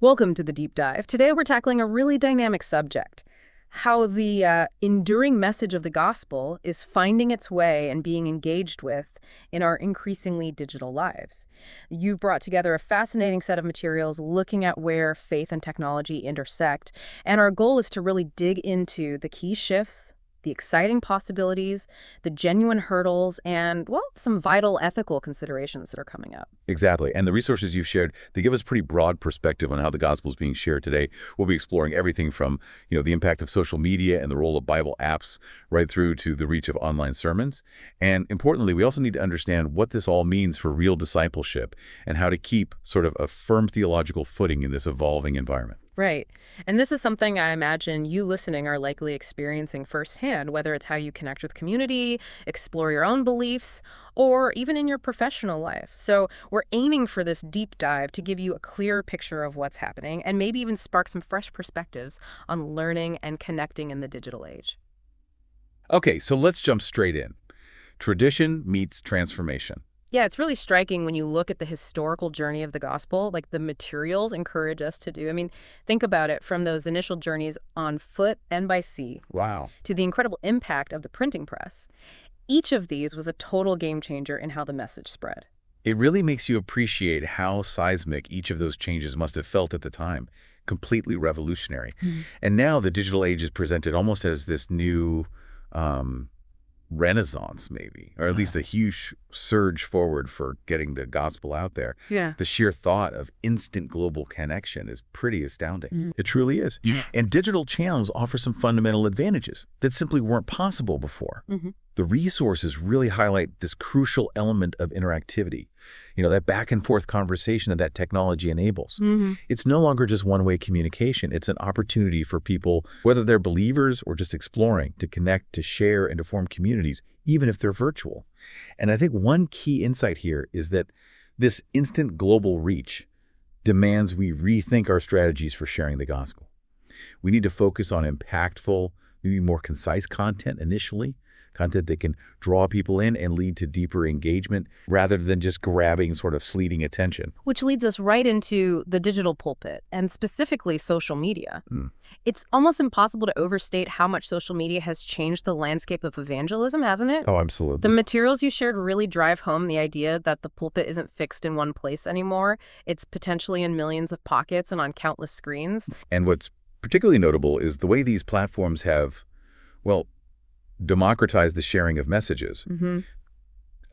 Welcome to the deep dive. Today we're tackling a really dynamic subject, how the enduring message of the gospel is finding its way and being engaged with in our increasingly digital lives. You've brought together a fascinating set of materials looking at where faith and technology intersect, and our goal is to really dig into the key shifts, the exciting possibilities, the genuine hurdles, and, well, some vital ethical considerations that are coming up. Exactly. And the resources you've shared, they give us pretty broad perspective on how the gospel is being shared today. We'll be exploring everything from, the impact of social media and the role of Bible apps right through to the reach of online sermons. And importantly, we also need to understand what this all means for real discipleship and how to keep sort of a firm theological footing in this evolving environment. Right. And this is something I imagine you listening are likely experiencing firsthand, whether it's how you connect with community, explore your own beliefs, or even in your professional life. So we're aiming for this deep dive to give you a clearer picture of what's happening and maybe even spark some fresh perspectives on learning and connecting in the digital age. Okay, so let's jump straight in. Tradition meets transformation. Yeah, it's really striking when you look at the historical journey of the gospel, like the materials encourage us to do. I mean, think about it, from those initial journeys on foot and by sea Wow. to the incredible impact of the printing press. Each of these was a total game changer in how the message spread. It really makes you appreciate how seismic each of those changes must have felt at the time. Completely revolutionary. And now the digital age is presented almost as this new renaissance, maybe, or at least a huge surge forward for getting the gospel out there. Yeah. The sheer thought of instant global connection is pretty astounding. Mm. It truly is. Yeah. And digital channels offer some fundamental advantages that simply weren't possible before. The resources really highlight this crucial element of interactivity, that back and forth conversation that technology enables. It's no longer just one-way communication. It's an opportunity for people, whether they're believers or just exploring, to connect, to share, and to form communities, even if they're virtual. And I think one key insight here is that this instant global reach demands we rethink our strategies for sharing the gospel. We need to focus on impactful, maybe more concise content initially, content that can draw people in and lead to deeper engagement rather than just grabbing sort of fleeting attention. Which leads us right into the digital pulpit, and specifically social media. It's almost impossible to overstate how much social media has changed the landscape of evangelism, hasn't it? Oh, absolutely. The materials you shared really drive home the idea that the pulpit isn't fixed in one place anymore. It's potentially in millions of pockets and on countless screens. And what's particularly notable is the way these platforms have, well, democratized the sharing of messages.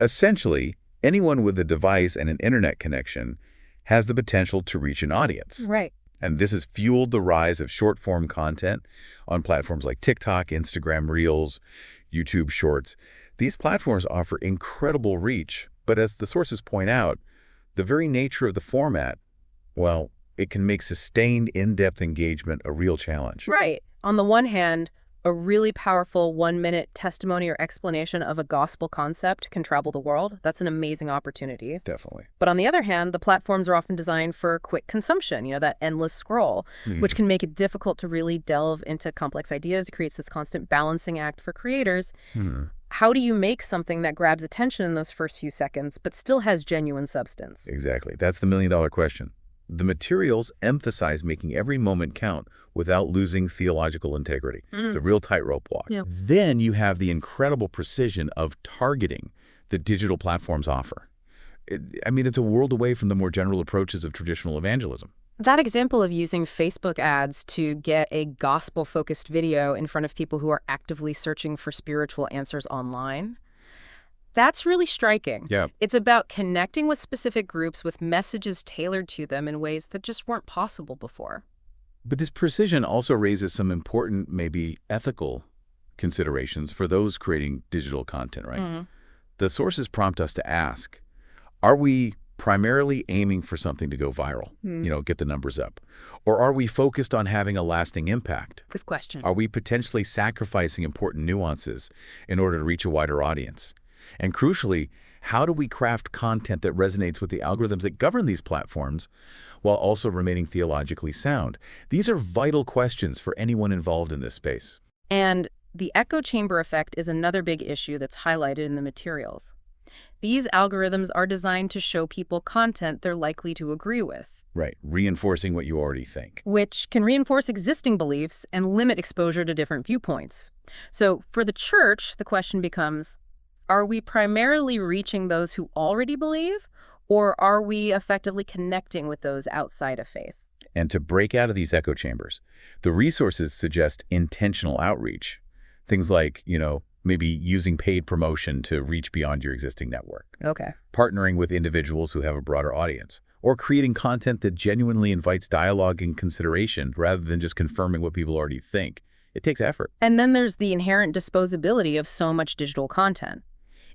Essentially, anyone with a device and an internet connection has the potential to reach an audience. Right. And this has fueled the rise of short-form content on platforms like TikTok, Instagram Reels, YouTube Shorts. These platforms offer incredible reach, but as the sources point out, the very nature of the format, well, it can make sustained in-depth engagement a real challenge. Right. On the one hand, a really powerful 1-minute testimony or explanation of a gospel concept can travel the world. That's an amazing opportunity. Definitely. But on the other hand, the platforms are often designed for quick consumption, that endless scroll, which can make it difficult to really delve into complex ideas. It creates this constant balancing act for creators. How do you make something that grabs attention in those first few seconds, but still has genuine substance? Exactly. That's the million-dollar question. The materials emphasize making every moment count without losing theological integrity. It's a real tightrope walk. Yeah. Then you have the incredible precision of targeting that digital platforms offer. It's a world away from the more general approaches of traditional evangelism. That example of using Facebook ads to get a gospel-focused video in front of people who are actively searching for spiritual answers online, that's really striking. Yeah. It's about connecting with specific groups with messages tailored to them in ways that just weren't possible before. But this precision also raises some important, maybe ethical considerations for those creating digital content, right? The sources prompt us to ask, are we primarily aiming for something to go viral, get the numbers up? Or are we focused on having a lasting impact? Good question. Are we potentially sacrificing important nuances in order to reach a wider audience? And crucially, how do we craft content that resonates with the algorithms that govern these platforms while also remaining theologically sound? These are vital questions for anyone involved in this space. And the echo chamber effect is another big issue that's highlighted in the materials. These algorithms are designed to show people content they're likely to agree with, Right, reinforcing what you already think. which can reinforce existing beliefs and limit exposure to different viewpoints. So for the church, the question becomes, are we primarily reaching those who already believe, or are we effectively connecting with those outside of faith? And to break out of these echo chambers, the resources suggest intentional outreach. Things like, maybe using paid promotion to reach beyond your existing network, Okay. partnering with individuals who have a broader audience, or creating content that genuinely invites dialogue and consideration rather than just confirming what people already think. It takes effort. And then there's the inherent disposability of so much digital content.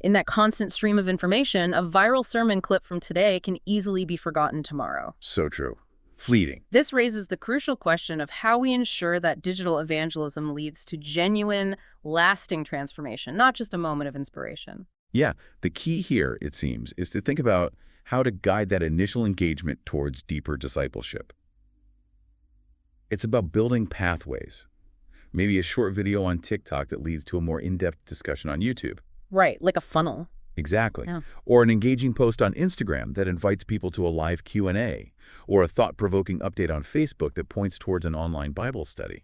In that constant stream of information, a viral sermon clip from today can easily be forgotten tomorrow. So true. Fleeting. This raises the crucial question of how we ensure that digital evangelism leads to genuine, lasting transformation, not just a moment of inspiration. Yeah, the key here, it seems, is to think about how to guide that initial engagement towards deeper discipleship. It's about building pathways. Maybe a short video on TikTok that leads to a more in-depth discussion on YouTube. Right, like a funnel. Exactly. Yeah. Or an engaging post on Instagram that invites people to a live Q&A, or a thought-provoking update on Facebook that points towards an online Bible study.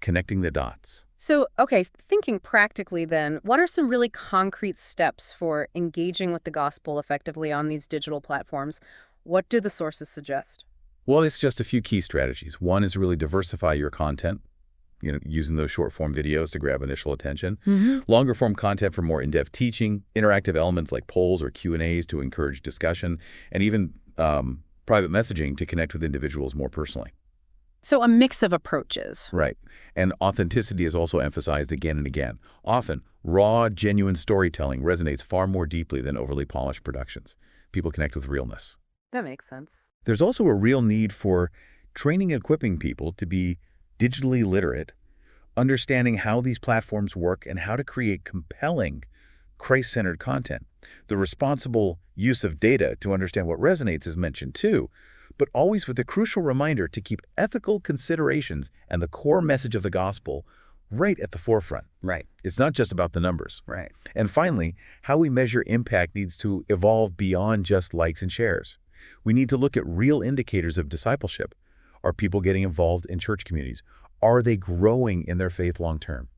Connecting the dots. So, okay, thinking practically then, what are some really concrete steps for engaging with the gospel effectively on these digital platforms? What do the sources suggest? Well, it's just a few key strategies. One is really diversify your content, using those short-form videos to grab initial attention. Longer-form content for more in-depth teaching, interactive elements like polls or Q&As to encourage discussion, and even private messaging to connect with individuals more personally. So a mix of approaches. Right. And authenticity is also emphasized again and again. Often, raw, genuine storytelling resonates far more deeply than overly polished productions. People connect with realness. That makes sense. There's also a real need for training and equipping people to be digitally literate, understanding how these platforms work and how to create compelling, Christ-centered content. The responsible use of data to understand what resonates is mentioned too, but always with the crucial reminder to keep ethical considerations and the core message of the gospel right at the forefront. Right. It's not just about the numbers. Right. And finally, how we measure impact needs to evolve beyond just likes and shares. We need to look at real indicators of discipleship. Are people getting involved in church communities? Are they growing in their faith long term?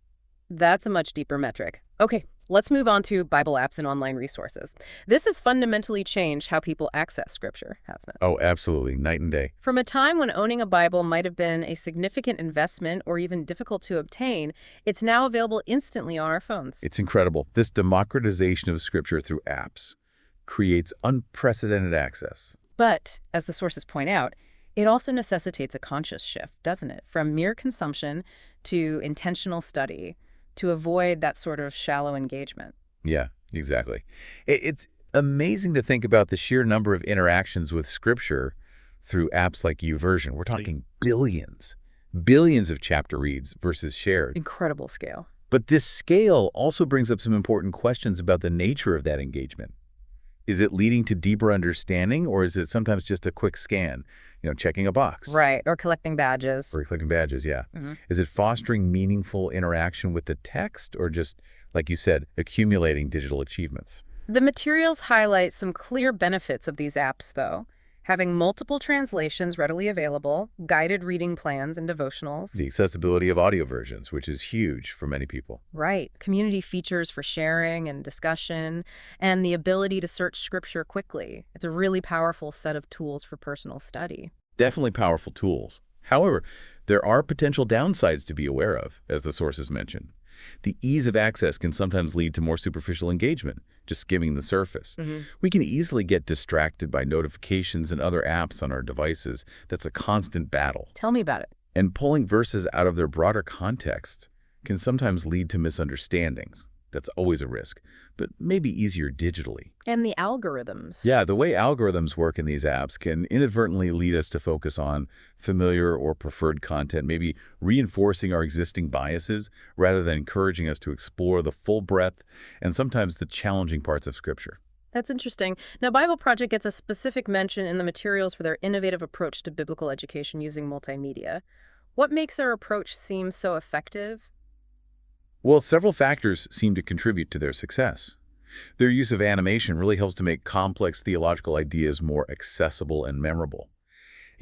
That's a much deeper metric. Okay, let's move on to Bible apps and online resources. This has fundamentally changed how people access Scripture, hasn't it? Oh, absolutely. Night and day. From a time when owning a Bible might have been a significant investment or even difficult to obtain, it's now available instantly on our phones. It's incredible. This democratization of Scripture through apps creates unprecedented access. But, as the sources point out, it also necessitates a conscious shift, doesn't it? From mere consumption to intentional study to avoid that sort of shallow engagement. Yeah, exactly. It's amazing to think about the sheer number of interactions with Scripture through apps like YouVersion. We're talking billions of chapter reads versus shared. Incredible scale. But this scale also brings up some important questions about the nature of that engagement. Is it leading to deeper understanding, or is it sometimes just a quick scan, checking a box? Right, or collecting badges. Or collecting badges, yeah. Is it fostering meaningful interaction with the text, or just, like you said, accumulating digital achievements? The materials highlight some clear benefits of these apps, though. Having multiple translations readily available, guided reading plans and devotionals. The accessibility of audio versions, which is huge for many people. Right. Community features for sharing and discussion, and the ability to search Scripture quickly. It's a really powerful set of tools for personal study. Definitely powerful tools. However, there are potential downsides to be aware of, as the sources mentioned. The ease of access can sometimes lead to more superficial engagement, just skimming the surface. We can easily get distracted by notifications and other apps on our devices. That's a constant battle. Tell me about it. And pulling verses out of their broader context can sometimes lead to misunderstandings. That's always a risk, but maybe easier digitally. And the algorithms. Yeah, the way algorithms work in these apps can inadvertently lead us to focus on familiar or preferred content, maybe reinforcing our existing biases rather than encouraging us to explore the full breadth and sometimes the challenging parts of Scripture. That's interesting. Now, Bible Project gets a specific mention in the materials for their innovative approach to biblical education using multimedia. What makes their approach seem so effective? Well, several factors seem to contribute to their success. Their use of animation really helps to make complex theological ideas more accessible and memorable.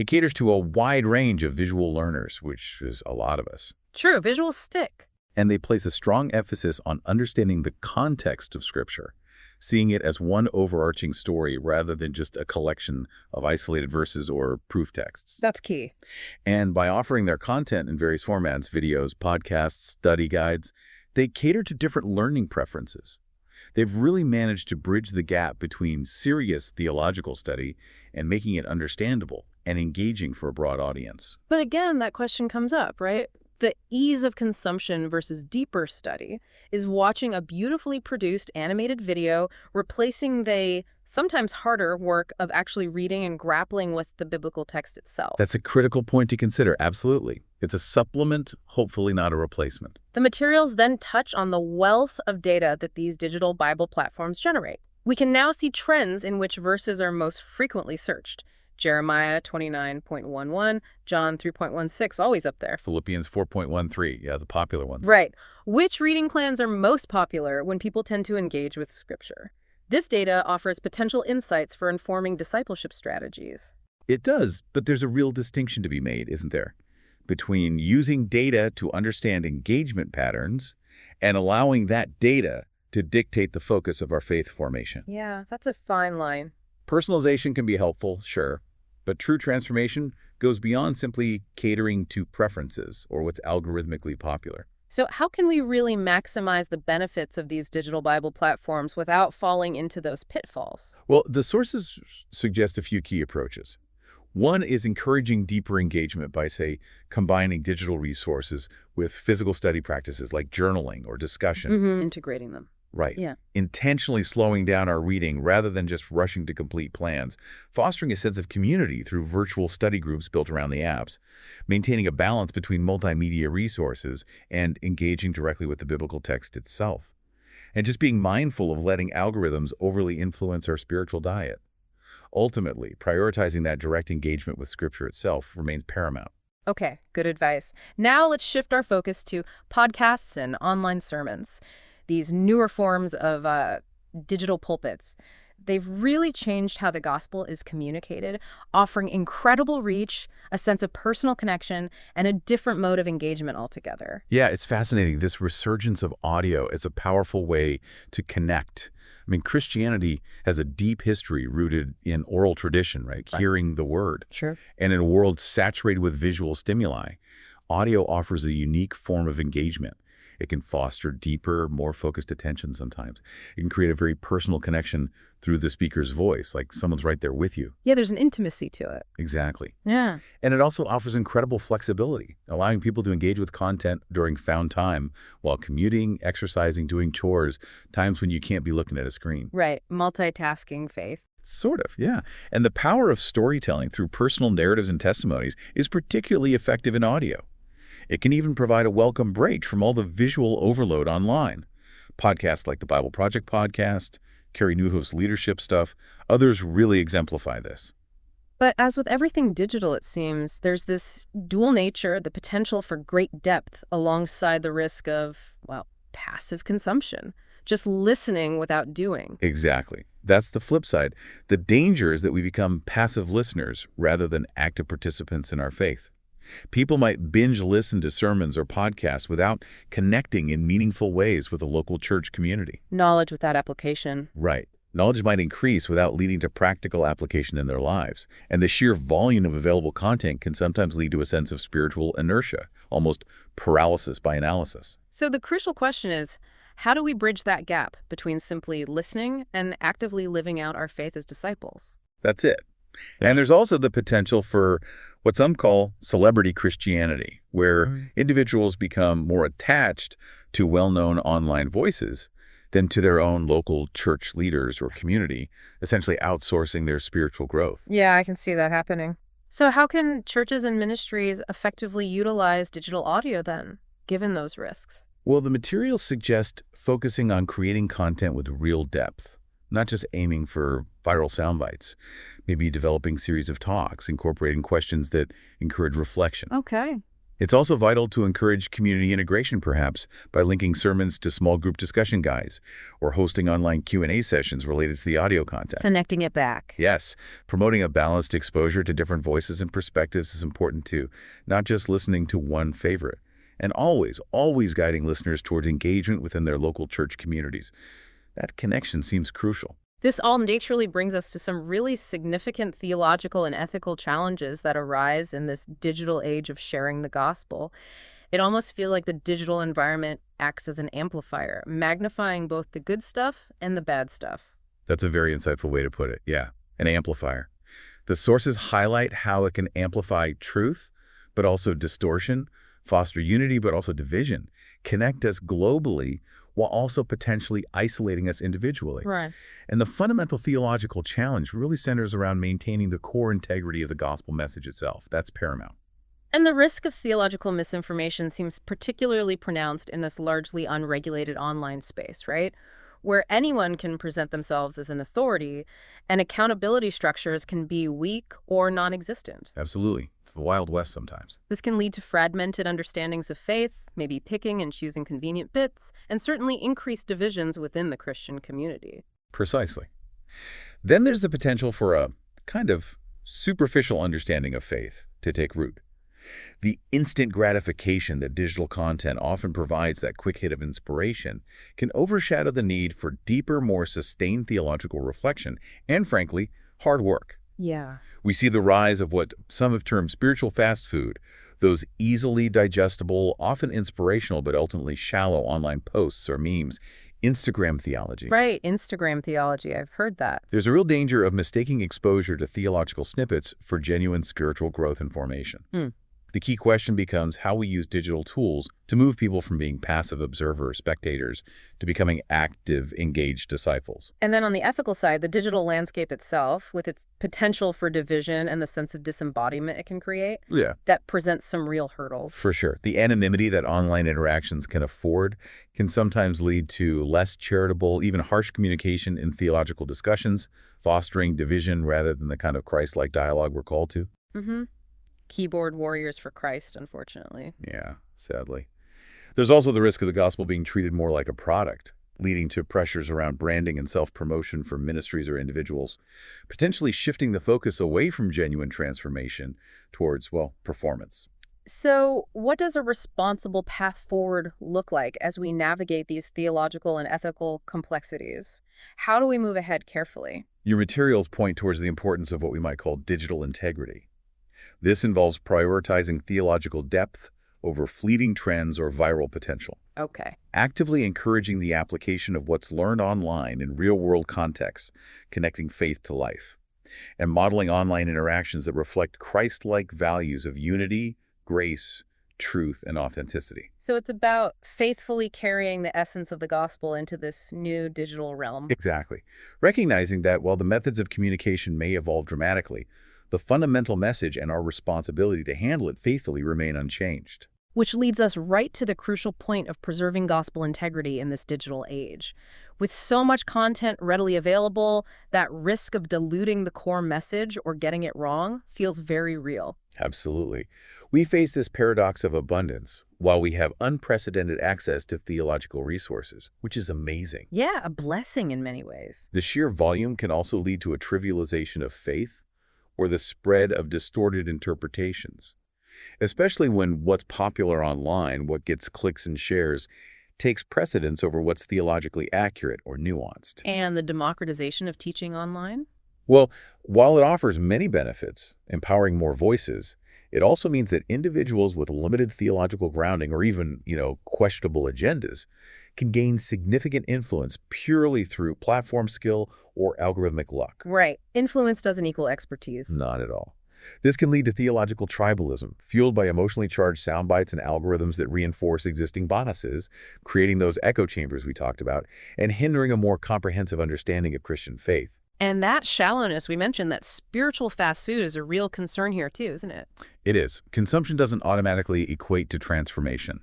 It caters to a wide range of visual learners, which is a lot of us. True, visuals stick. And they place a strong emphasis on understanding the context of Scripture, seeing it as one overarching story rather than just a collection of isolated verses or proof texts. That's key. And by offering their content in various formats, videos, podcasts, study guides, they cater to different learning preferences. They've really managed to bridge the gap between serious theological study and making it understandable and engaging for a broad audience. But again, that question comes up, right? The ease of consumption versus deeper study is watching a beautifully produced animated video replacing the sometimes harder work of actually reading and grappling with the biblical text itself. That's a critical point to consider, absolutely. It's a supplement, hopefully not a replacement. The materials then touch on the wealth of data that these digital Bible platforms generate. We can now see trends in which verses are most frequently searched. Jeremiah 29.11, John 3.16, always up there. Philippians 4.13, yeah, the popular one. Right. Which reading plans are most popular when people tend to engage with Scripture? This data offers potential insights for informing discipleship strategies. It does, but there's a real distinction to be made, isn't there? Between using data to understand engagement patterns and allowing that data to dictate the focus of our faith formation. Yeah, that's a fine line. Personalization can be helpful, sure, but true transformation goes beyond simply catering to preferences or what's algorithmically popular. So how can we really maximize the benefits of these digital Bible platforms without falling into those pitfalls? Well, the sources suggest a few key approaches. One is encouraging deeper engagement by, say, combining digital resources with physical study practices like journaling or discussion. Integrating them. Right. Yeah. Intentionally slowing down our reading rather than just rushing to complete plans, fostering a sense of community through virtual study groups built around the apps, maintaining a balance between multimedia resources and engaging directly with the biblical text itself, and just being mindful of letting algorithms overly influence our spiritual diet. Ultimately, prioritizing that direct engagement with Scripture itself remains paramount. Okay, good advice. Now let's shift our focus to podcasts and online sermons. These newer forms of digital pulpits. They've really changed how the gospel is communicated, offering incredible reach, a sense of personal connection, and a different mode of engagement altogether. Yeah, it's fascinating. This resurgence of audio is a powerful way to connect. I mean, Christianity has a deep history rooted in oral tradition, right? Hearing the word. Sure. And in a world saturated with visual stimuli, audio offers a unique form of engagement. It can foster deeper, more focused attention sometimes. It can create a very personal connection through the speaker's voice, like someone's right there with you. Yeah, there's an intimacy to it. Exactly. Yeah. And it also offers incredible flexibility, allowing people to engage with content during found time while commuting, exercising, doing chores, times when you can't be looking at a screen. Right. Multitasking faith. Sort of, yeah. And the power of storytelling through personal narratives and testimonies is particularly effective in audio. It can even provide a welcome break from all the visual overload online. Podcasts like the Bible Project podcast, Carrie Nieuwhoof's leadership stuff, others really exemplify this. But as with everything digital, it seems, there's this dual nature, the potential for great depth alongside the risk of, well, passive consumption. Just listening without doing. Exactly. That's the flip side. The danger is that we become passive listeners rather than active participants in our faith. People might binge listen to sermons or podcasts without connecting in meaningful ways with a local church community. Knowledge without application. Right. Knowledge might increase without leading to practical application in their lives. And the sheer volume of available content can sometimes lead to a sense of spiritual inertia, almost paralysis by analysis. So the crucial question is, how do we bridge that gap between simply listening and actively living out our faith as disciples? That's it. And there's also the potential for what some call celebrity Christianity, where individuals become more attached to well-known online voices than to their own local church leaders or community, essentially outsourcing their spiritual growth. Yeah, I can see that happening. So how can churches and ministries effectively utilize digital audio then, given those risks? Well, the materials suggest focusing on creating content with real depth, not just aiming for viral sound bites. Maybe developing series of talks, incorporating questions that encourage reflection. Okay. It's also vital to encourage community integration, perhaps, by linking sermons to small group discussion guides or hosting online Q&A sessions related to the audio content. Connecting it back. Yes, promoting a balanced exposure to different voices and perspectives is important too, not just listening to one favorite. And always guiding listeners towards engagement within their local church communities. That connection seems crucial. This all naturally brings us to some really significant theological and ethical challenges that arise in this digital age of sharing the gospel. It almost feels like the digital environment acts as an amplifier, magnifying both the good stuff and the bad stuff. That's a very insightful way to put it. Yeah, an amplifier. The sources highlight how it can amplify truth, but also distortion, foster unity, but also division, connect us globally, while also potentially isolating us individually. Right. And the fundamental theological challenge really centers around maintaining the core integrity of the gospel message itself. That's paramount. And the risk of theological misinformation seems particularly pronounced in this largely unregulated online space, right? Where anyone can present themselves as an authority, and accountability structures can be weak or non-existent. Absolutely. It's the Wild West sometimes. This can lead to fragmented understandings of faith, maybe picking and choosing convenient bits, and certainly increased divisions within the Christian community. Precisely. Then there's the potential for a kind of superficial understanding of faith to take root. The instant gratification that digital content often provides, that quick hit of inspiration, can overshadow the need for deeper, more sustained theological reflection and, frankly, hard work. Yeah. We see the rise of what some have termed spiritual fast food, those easily digestible, often inspirational, but ultimately shallow online posts or memes, Instagram theology. Right, Instagram theology. I've heard that. There's a real danger of mistaking exposure to theological snippets for genuine spiritual growth and formation. The key question becomes how we use digital tools to move people from being passive observers, spectators, to becoming active, engaged disciples. And then on the ethical side, the digital landscape itself, with its potential for division and the sense of disembodiment it can create, that presents some real hurdles. For sure. The anonymity that online interactions can afford can sometimes lead to less charitable, even harsh communication in theological discussions, fostering division rather than the kind of Christ-like dialogue we're called to. Keyboard warriors for Christ, unfortunately. Yeah, sadly. There's also the risk of the gospel being treated more like a product, leading to pressures around branding and self-promotion for ministries or individuals, potentially shifting the focus away from genuine transformation towards, well, performance. So what does a responsible path forward look like as we navigate these theological and ethical complexities? How do we move ahead carefully? Your materials point towards the importance of what we might call digital integrity. This involves prioritizing theological depth over fleeting trends or viral potential. Okay. Actively encouraging the application of what's learned online in real-world contexts, connecting faith to life, and modeling online interactions that reflect Christ-like values of unity, grace, truth, and authenticity. So it's about faithfully carrying the essence of the gospel into this new digital realm. Exactly. Recognizing that while the methods of communication may evolve dramatically, the fundamental message and our responsibility to handle it faithfully remain unchanged. Which leads us right to the crucial point of preserving gospel integrity in this digital age. With so much content readily available, that risk of diluting the core message or getting it wrong feels very real. Absolutely. We face this paradox of abundance while we have unprecedented access to theological resources, which is amazing. Yeah, a blessing in many ways. The sheer volume can also lead to a trivialization of faith or the spread of distorted interpretations, especially when what's popular online, what gets clicks and shares, takes precedence over what's theologically accurate or nuanced. And the democratization of teaching online? Well, while it offers many benefits, empowering more voices, it also means that individuals with limited theological grounding or even, questionable agendas can gain significant influence purely through platform skill or algorithmic luck. Right. Influence doesn't equal expertise. Not at all. This can lead to theological tribalism, fueled by emotionally charged sound bites and algorithms that reinforce existing biases, creating those echo chambers we talked about, and hindering a more comprehensive understanding of Christian faith. And that shallowness, we mentioned that spiritual fast food is a real concern here too, isn't it? It is. Consumption doesn't automatically equate to transformation.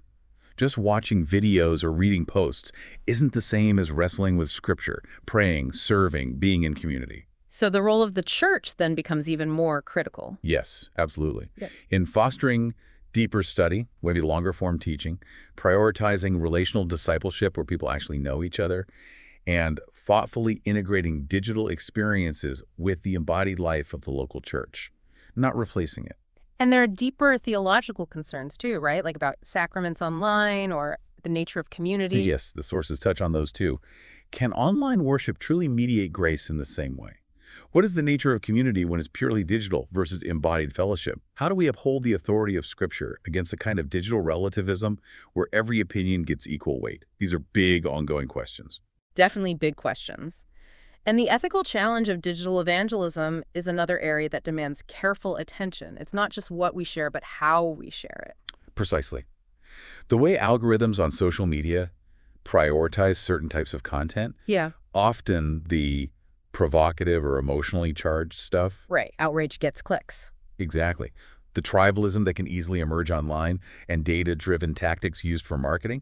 Just watching videos or reading posts isn't the same as wrestling with Scripture, praying, serving, being in community. So the role of the church then becomes even more critical. Yes, absolutely. Yep. In fostering Deeper study, maybe longer form teaching, prioritizing relational discipleship where people actually know each other, and thoughtfully integrating digital experiences with the embodied life of the local church, not replacing it. And there are deeper theological concerns too, right? Like about sacraments online or the nature of community. Yes, the sources touch on those too. Can online worship truly mediate grace in the same way? What is the nature of community when it's purely digital versus embodied fellowship? How do we uphold the authority of Scripture against a kind of digital relativism where every opinion gets equal weight? These are big, ongoing questions. Definitely big questions. And the ethical challenge of digital evangelism is another area that demands careful attention. It's not just what we share, but how we share it. Precisely. The way algorithms on social media prioritize certain types of content, Yeah. often the provocative or emotionally charged stuff. Right. Outrage gets clicks. Exactly. The tribalism that can easily emerge online and data-driven tactics used for marketing,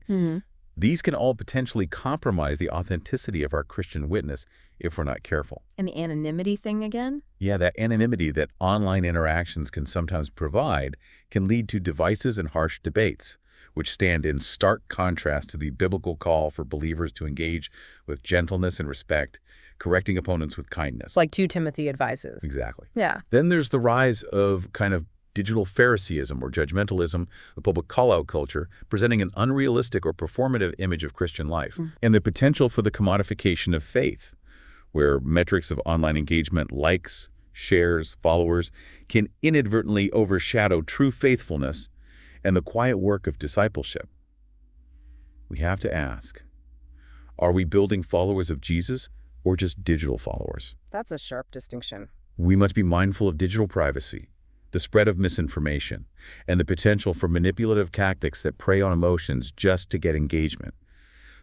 these can all potentially compromise the authenticity of our Christian witness if we're not careful. And the anonymity thing again? Yeah, that anonymity that online interactions can sometimes provide can lead to devices and harsh debates, which stand in stark contrast to the biblical call for believers to engage with gentleness and respect, correcting opponents with kindness. Like 2 Timothy advises. Exactly. Yeah. Then there's the rise of kind of digital Phariseeism or judgmentalism, the public call-out culture, presenting an unrealistic or performative image of Christian life, and the potential for the commodification of faith, where metrics of online engagement, likes, shares, followers, can inadvertently overshadow true faithfulness and the quiet work of discipleship. We have to ask, are we building followers of Jesus or just digital followers? That's a sharp distinction. We must be mindful of digital privacy, the spread of misinformation, and the potential for manipulative tactics that prey on emotions just to get engagement.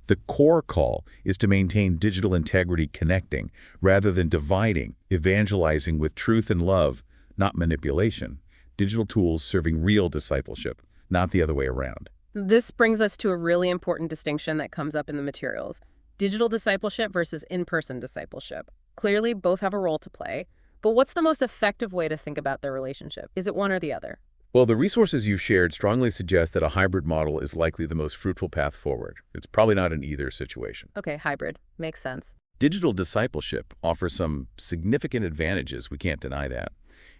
The core call is to maintain digital integrity, connecting rather than dividing, evangelizing with truth and love, not manipulation. Digital tools serving real discipleship, not the other way around. This brings us to a really important distinction that comes up in the materials. Digital discipleship versus in-person discipleship. Clearly, both have a role to play, but what's the most effective way to think about their relationship? Is it one or the other? Well, the resources you've shared strongly suggest that a hybrid model is likely the most fruitful path forward. It's probably not an either situation. Okay, hybrid. Makes sense. Digital discipleship offers some significant advantages, we can't deny that.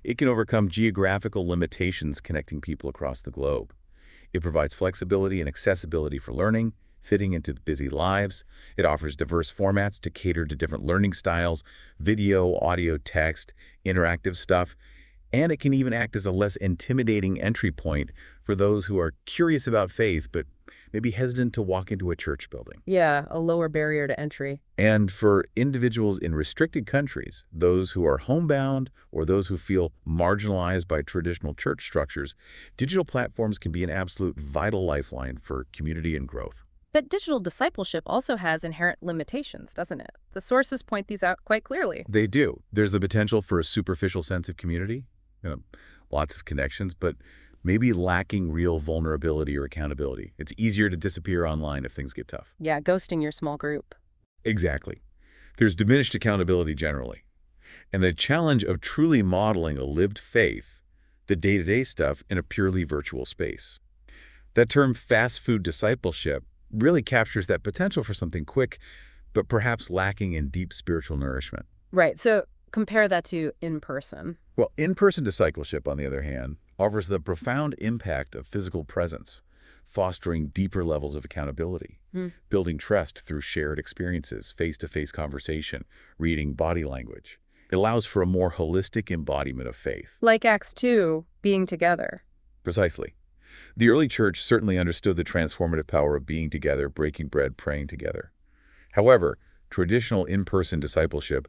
It can overcome geographical limitations connecting people across the globe. It provides flexibility and accessibility for learning, fitting into busy lives. It offers diverse formats to cater to different learning styles, video, audio, text, interactive stuff, and it can even act as a less intimidating entry point for those who are curious about faith but maybe hesitant to walk into a church building. Yeah, a lower barrier to entry. And for individuals in restricted countries, those who are homebound or those who feel marginalized by traditional church structures, digital platforms can be an absolute vital lifeline for community and growth. But digital discipleship also has inherent limitations, doesn't it? The sources point these out quite clearly. They do. There's the potential for a superficial sense of community, lots of connections, but maybe lacking real vulnerability or accountability. It's easier to disappear online if things get tough. Yeah, ghosting your small group. Exactly. There's diminished accountability generally. And the challenge of truly modeling a lived faith, the day-to-day stuff, in a purely virtual space. That term fast food discipleship really captures that potential for something quick, but perhaps lacking in deep spiritual nourishment. Right, so compare that to in-person. Well, in-person discipleship, on the other hand, offers the profound impact of physical presence, fostering deeper levels of accountability, building trust through shared experiences, face-to-face conversation, reading body language. It allows for a more holistic embodiment of faith. Like Acts 2, being together. Precisely. The early church certainly understood the transformative power of being together, breaking bread, praying together. However, traditional in-person discipleship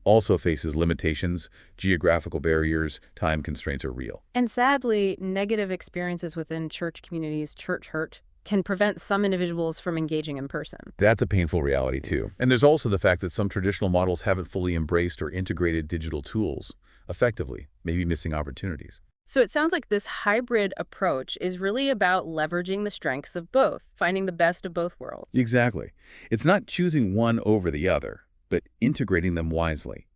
also faces limitations, geographical barriers, time constraints are real. And sadly, negative experiences within church communities, church hurt, can prevent some individuals from engaging in person. That's a painful reality too. And there's also the fact that some traditional models haven't fully embraced or integrated digital tools effectively, maybe missing opportunities. So it sounds like this hybrid approach is really about leveraging the strengths of both, finding the best of both worlds. Exactly. It's not choosing one over the other, but integrating them wisely.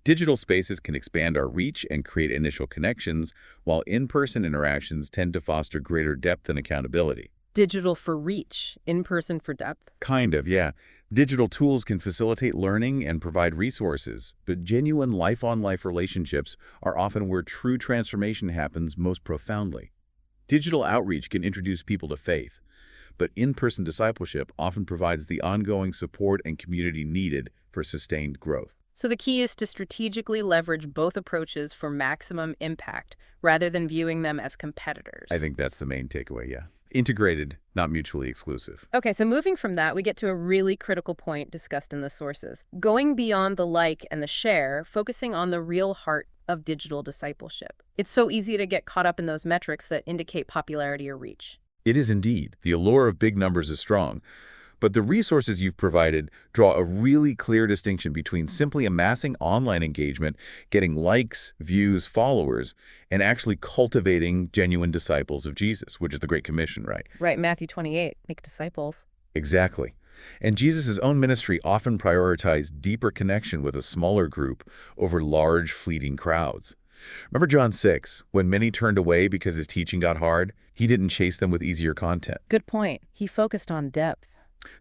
Digital spaces can expand our reach and create initial connections, while in-person interactions tend to foster greater depth and accountability. Digital for reach, in-person for depth. Kind of, yeah. Digital tools can facilitate learning and provide resources, but genuine life-on-life relationships are often where true transformation happens most profoundly. Digital outreach can introduce people to faith, but in-person discipleship often provides the ongoing support and community needed for sustained growth. So the key is to strategically leverage both approaches for maximum impact, rather than viewing them as competitors. I think that's the main takeaway, yeah. Integrated, not mutually exclusive. Okay, so moving from that, we get to a really critical point discussed in the sources. Going beyond the like and the share, focusing on the real heart of digital discipleship. It's so easy to get caught up in those metrics that indicate popularity or reach. It is indeed. The allure of big numbers is strong. But the resources you've provided draw a really clear distinction between simply amassing online engagement, getting likes, views, followers, and actually cultivating genuine disciples of Jesus, which is the Great Commission, right? Right, Matthew 28, make disciples. Exactly. And Jesus' own ministry often prioritized deeper connection with a smaller group over large, fleeting crowds. Remember John 6, when many turned away because his teaching got hard? He didn't chase them with easier content. Good point. He focused on depth.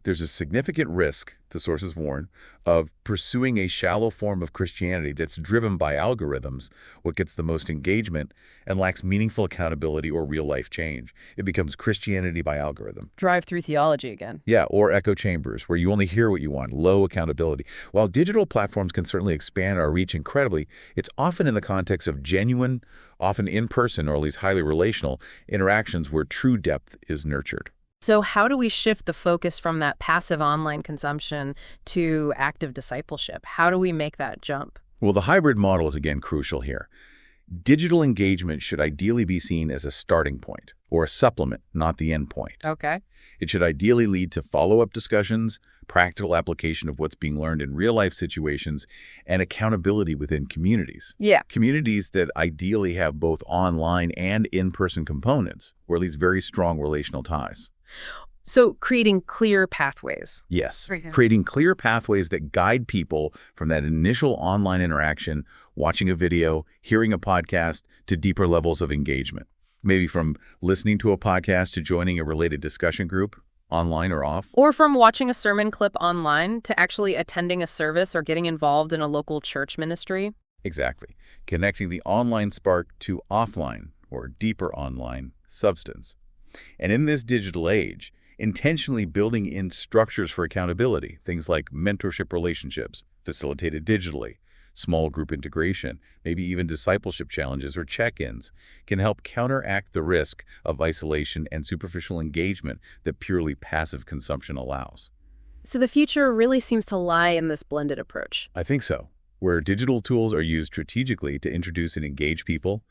There's a significant risk, the sources warn, of pursuing a shallow form of Christianity that's driven by algorithms, what gets the most engagement, and lacks meaningful accountability or real-life change. It becomes Christianity by algorithm. Drive-through theology again. Yeah, or echo chambers, where you only hear what you want, low accountability. While digital platforms can certainly expand our reach incredibly, it's often in the context of genuine, often in-person or at least highly relational, interactions where true depth is nurtured. So how do we shift the focus from that passive online consumption to active discipleship? How do we make that jump? Well, the hybrid model is again crucial here. Digital engagement should ideally be seen as a starting point or a supplement, not the end point. Okay. It should ideally lead to follow-up discussions, practical application of what's being learned in real-life situations, and accountability within communities. Yeah. Communities that ideally have both online and in-person components, or at least very strong relational ties. So creating clear pathways. Yes, Right. creating clear pathways that guide people from that initial online interaction, watching a video, hearing a podcast, to deeper levels of engagement. Maybe from listening to a podcast to joining a related discussion group, online or off. Or from watching a sermon clip online to actually attending a service or getting involved in a local church ministry. Exactly. Connecting the online spark to offline or deeper online substance. And in this digital age, intentionally building in structures for accountability, things like mentorship relationships, facilitated digitally, small group integration, maybe even discipleship challenges or check-ins, can help counteract the risk of isolation and superficial engagement that purely passive consumption allows. So the future really seems to lie in this blended approach. I think so. Where digital tools are used strategically to introduce and engage people,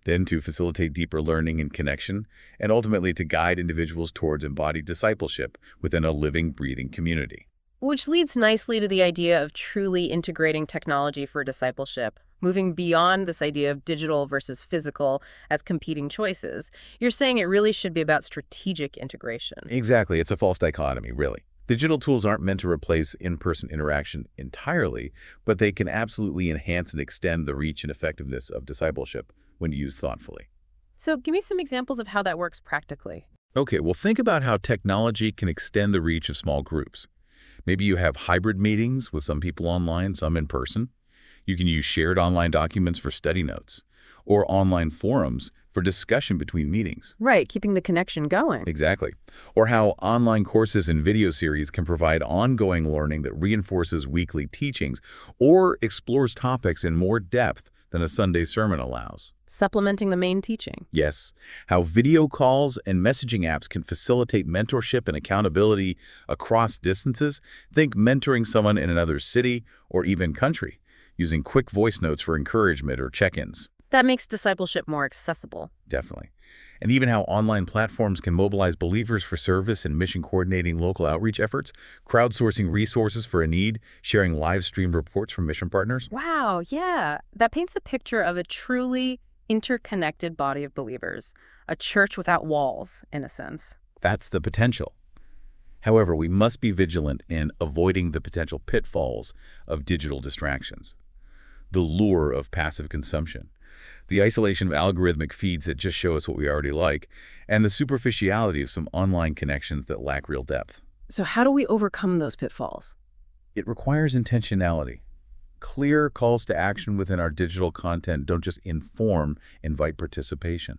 then to facilitate deeper learning and connection, and ultimately to guide individuals towards embodied discipleship within a living, breathing community. Which leads nicely to the idea of truly integrating technology for discipleship, moving beyond this idea of digital versus physical as competing choices. You're saying it really should be about strategic integration. Exactly. It's a false dichotomy, really. Digital tools aren't meant to replace in-person interaction entirely, but they can absolutely enhance and extend the reach and effectiveness of discipleship when used thoughtfully. So give me some examples of how that works practically. Okay, well, think about how technology can extend the reach of small groups. Maybe you have hybrid meetings with some people online, some in person. You can use shared online documents for study notes or online forums for discussion between meetings. Right, keeping the connection going. Exactly. Or how online courses and video series can provide ongoing learning that reinforces weekly teachings or explores topics in more depth than a Sunday sermon allows. Supplementing the main teaching. Yes, how video calls and messaging apps can facilitate mentorship and accountability across distances. Think mentoring someone in another city or even country, using quick voice notes for encouragement or check-ins. That makes discipleship more accessible. Definitely. And even how online platforms can mobilize believers for service and mission coordinating local outreach efforts, crowdsourcing resources for a need, sharing live-streamed reports from mission partners. Wow, yeah. That paints a picture of a truly interconnected body of believers, a church without walls, in a sense. That's the potential. However, we must be vigilant in avoiding the potential pitfalls of digital distractions. the lure of passive consumption, the isolation of algorithmic feeds that just show us what we already like, and the superficiality of some online connections that lack real depth. So how do we overcome those pitfalls? It requires intentionality. Clear calls to action within our digital content don't just inform, invite participation.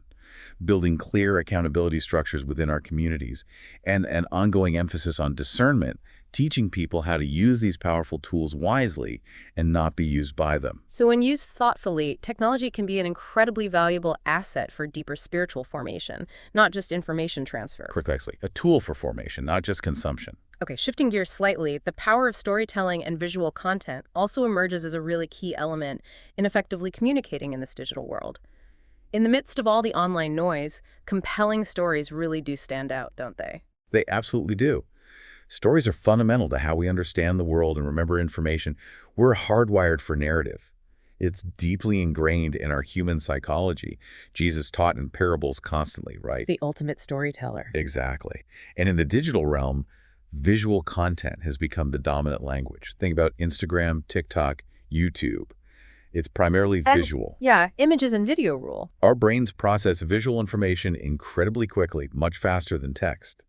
Building clear accountability structures within our communities, and an ongoing emphasis on discernment, teaching people how to use these powerful tools wisely and not be used by them. So when used thoughtfully, technology can be an incredibly valuable asset for deeper spiritual formation, not just information transfer. Precisely. A tool for formation, not just consumption. Okay, shifting gears slightly, the power of storytelling and visual content also emerges as a really key element in effectively communicating in this digital world. In the midst of all the online noise, compelling stories really do stand out, don't they? They absolutely do. Stories are fundamental to how we understand the world and remember information. We're hardwired for narrative. It's deeply ingrained in our human psychology. Jesus taught in parables constantly, right? The ultimate storyteller. Exactly. And in the digital realm, visual content has become the dominant language. Think about Instagram, TikTok, YouTube. It's primarily visual. Yeah, images and video rule. Our brains process visual information incredibly quickly, much faster than text.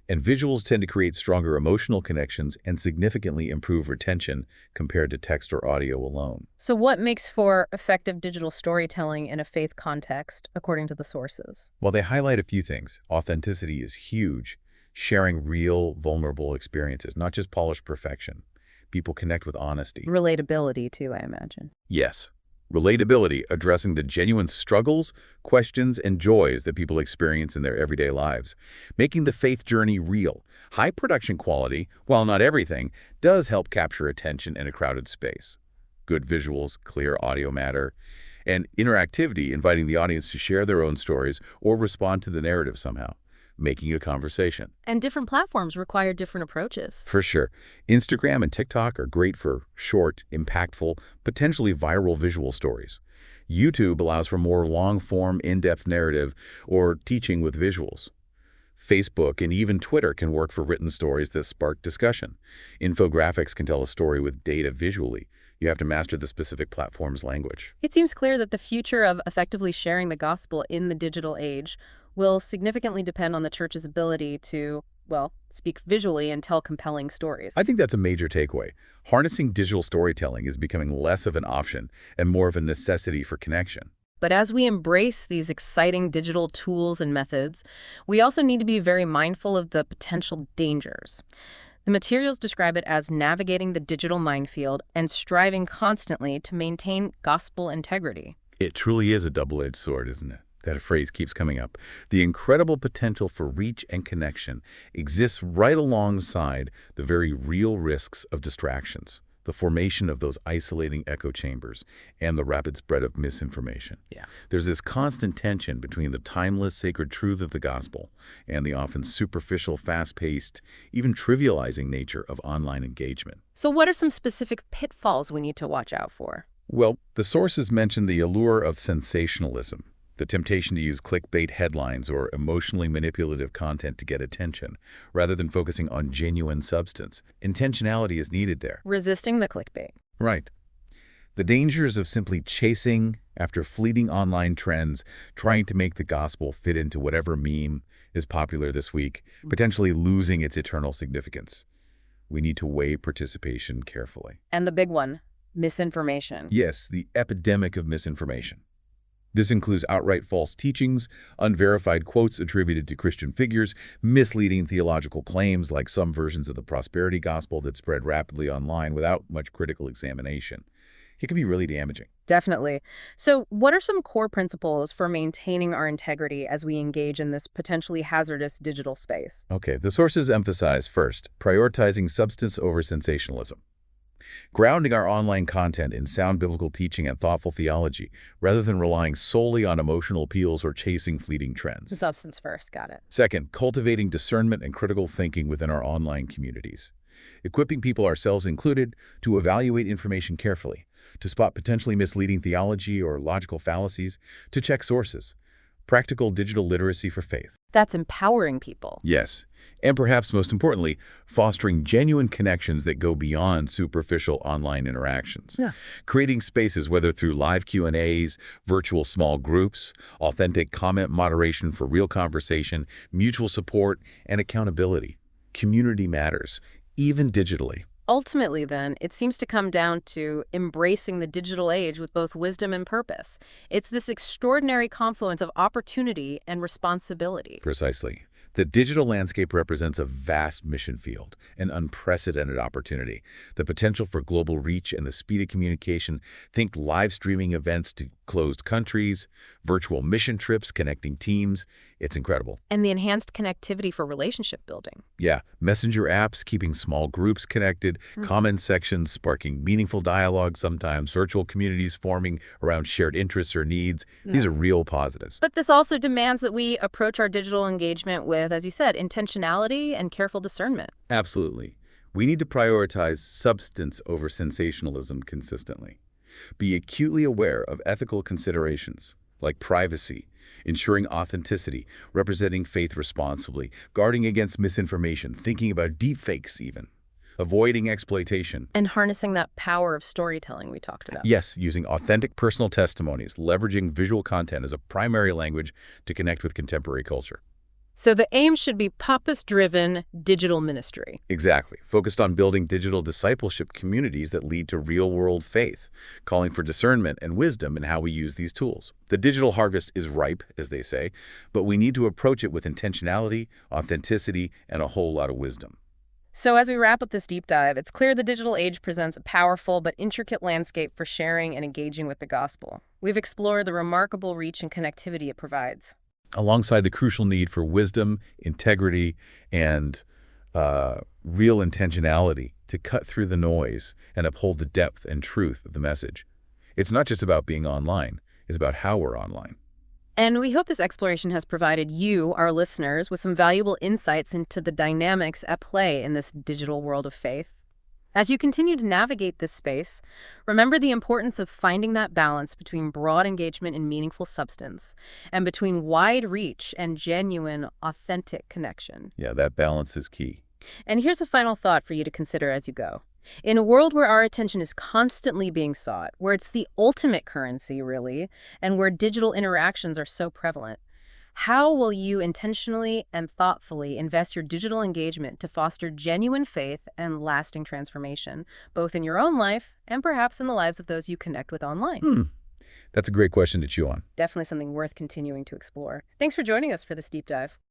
And visuals tend to create stronger emotional connections and significantly improve retention compared to text or audio alone. So what makes for effective digital storytelling in a faith context, according to the sources? While they highlight a few things, authenticity is huge. Sharing real, vulnerable experiences, not just polished perfection. People connect with honesty. Relatability, too, I imagine. Yes. Relatability, addressing the genuine struggles, questions, and joys that people experience in their everyday lives, making the faith journey real. High production quality, while not everything, does help capture attention in a crowded space. Good visuals, clear audio matter, and interactivity, inviting the audience to share their own stories or respond to the narrative somehow, making it a conversation. And different platforms require different approaches. For sure. Instagram and TikTok are great for short, impactful, potentially viral visual stories. YouTube allows for more long-form, in-depth narrative or teaching with visuals. Facebook and even Twitter can work for written stories that spark discussion. Infographics can tell a story with data visually. You have to master the specific platform's language. It seems clear that the future of effectively sharing the gospel in the digital age will significantly depend on the church's ability to, well, speak visually and tell compelling stories. I think that's a major takeaway. Harnessing digital storytelling is becoming less of an option and more of a necessity for connection. But as we embrace these exciting digital tools and methods, we also need to be very mindful of the potential dangers. The materials describe it as navigating the digital minefield and striving constantly to maintain gospel integrity. It truly is a double-edged sword, isn't it? That phrase keeps coming up. The incredible potential for reach and connection exists right alongside the very real risks of distractions, the formation of those isolating echo chambers, and the rapid spread of misinformation. Yeah. There's this constant tension between the timeless sacred truth of the gospel and the often superficial, fast-paced, even trivializing nature of online engagement. So what are some specific pitfalls we need to watch out for? Well, the sources mention the allure of sensationalism, the temptation to use clickbait headlines or emotionally manipulative content to get attention, rather than focusing on genuine substance. Intentionality is needed there. Resisting the clickbait. Right. The dangers of simply chasing after fleeting online trends, trying to make the gospel fit into whatever meme is popular this week, potentially losing its eternal significance. We need to weigh participation carefully. And the big one, misinformation. Yes, the epidemic of misinformation. This includes outright false teachings, unverified quotes attributed to Christian figures, misleading theological claims like some versions of the prosperity gospel that spread rapidly online without much critical examination. It can be really damaging. Definitely. So what are some core principles for maintaining our integrity as we engage in this potentially hazardous digital space? Okay, the sources emphasize first, prioritizing substance over sensationalism. Grounding our online content in sound biblical teaching and thoughtful theology, rather than relying solely on emotional appeals or chasing fleeting trends. Substance first, got it. Second, cultivating discernment and critical thinking within our online communities. Equipping people, ourselves included, to evaluate information carefully, to spot potentially misleading theology or logical fallacies, to check sources. practical digital literacy for faith. That's empowering people. Yes, and perhaps most importantly, fostering genuine connections that go beyond superficial online interactions. Yeah. Creating spaces, whether through live Q&As, virtual small groups, authentic comment moderation for real conversation, mutual support, and accountability. Community matters, even digitally. Ultimately, then, it seems to come down to embracing the digital age with both wisdom and purpose. It's this extraordinary confluence of opportunity and responsibility. Precisely. The digital landscape represents a vast mission field, an unprecedented opportunity. The potential for global reach and the speed of communication. Think live streaming events to closed countries, virtual mission trips connecting teams. It's incredible. And the enhanced connectivity for relationship building. Yeah, messenger apps keeping small groups connected, comment sections sparking meaningful dialogue sometimes, virtual communities forming around shared interests or needs. These are real positives. But this also demands that we approach our digital engagement with, as you said, intentionality and careful discernment. Absolutely. We need to prioritize substance over sensationalism consistently. Be acutely aware of ethical considerations like privacy, ensuring authenticity, representing faith responsibly, guarding against misinformation, thinking about deepfakes even, avoiding exploitation. And harnessing that power of storytelling we talked about. Yes, using authentic personal testimonies, leveraging visual content as a primary language to connect with contemporary culture. So the aim should be purpose-driven digital ministry. Exactly. Focused on building digital discipleship communities that lead to real-world faith, calling for discernment and wisdom in how we use these tools. The digital harvest is ripe, as they say, but we need to approach it with intentionality, authenticity, and a whole lot of wisdom. So as we wrap up this deep dive, it's clear the digital age presents a powerful but intricate landscape for sharing and engaging with the gospel. We've explored the remarkable reach and connectivity it provides, Alongside the crucial need for wisdom, integrity, and real intentionality to cut through the noise and uphold the depth and truth of the message. It's not just about being online, it's about how we're online. And we hope this exploration has provided you, our listeners, with some valuable insights into the dynamics at play in this digital world of faith. As you continue to navigate this space, remember the importance of finding that balance between broad engagement and meaningful substance, and between wide reach and genuine, authentic connection. Yeah, that balance is key. And here's a final thought for you to consider as you go. In a world where our attention is constantly being sought, where it's the ultimate currency, really, and where digital interactions are so prevalent, how will you intentionally and thoughtfully invest your digital engagement to foster genuine faith and lasting transformation, both in your own life and perhaps in the lives of those you connect with online? That's a great question to chew on. Definitely something worth continuing to explore. Thanks for joining us for this deep dive.